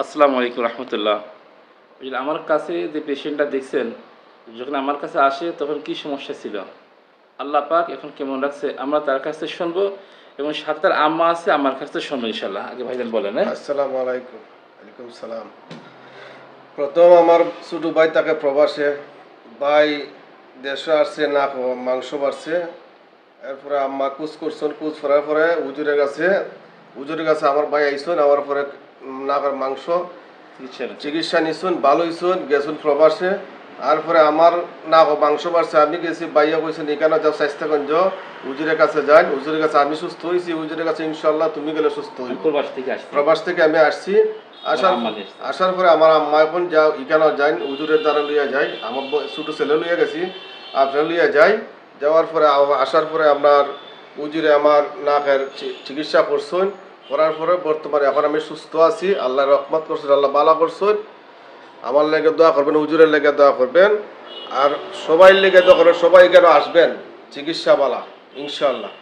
আসসালামু আলাইকুম রহমতুল্লাহ। আমার কাছে যে পেশেন্টটা দেখছেন, যখন আমার কাছে আসে তখন কি সমস্যা ছিল, আল্লাহ পাক এখন কেমন রাখছে, আমরা তার কাছে শুনবো এবং সাথে তার আম্মা আছে, আমার কাছে শুনবো ইনশাল্লাহ। আগে ভাইজান বলেন। হ্যাঁ, আসসালামু আলাইকুম। ওয়ালাইকুম সালাম। প্রথম আমার ছোট ভাই তাকে প্রবাসে, ভাই দেশে আসছে, না মাংস বাড়ছে। এরপরে আম্মা কুচ করছেন, কুচ করার পরে হুজুরের কাছে আমার ভাই আইসুন, আমার পরে না মাংস চিকিৎসা নিচ্ছে। চিকিৎসা নিছুন, ভালো হইছুন, গেছুন প্রবাসে। আর পরে আমার না মাংস বাড়ছে, আমি গেছি, বাইয়া কইছেন এখানে যাও স্বাস্থ্যগঞ্জ, হুজুরের কাছে যাই। হুজুরের কাছে আমি সুস্থ হয়েছি, হুজুরের কাছে ইনশাল্লাহ তুমি গেলে সুস্থ হইব। প্রবাস থেকে আসছে। প্রবাস থেকে আমি আসছি। আসার আম্মা নিয়ে আসছে। আসার পরে আমার আম্মা এখন যাও এখানে যাই, হুজুরের দ্বারা লইয়া যাই, আমার ছোট ছেলে লইয়া গেছি, আপনার লইয়া যাই। যাওয়ার পরে আসার পরে আপনার হুজুরে আমার নাকের চিকিৎসা করছেন, করার পরে বর্তমানে এখন আমি সুস্থ আছি, আল্লাহ রহমত করছেন, আল্লাহ বালা করছেন। আমার লেগে দোয়া করবেন, হুজুরের লেগে দোয়া করবেন, আর সবাই লেগে দোয়া করবেন, সবাই কেন আসবেন চিকিৎসা বালা ইনশাল্লাহ।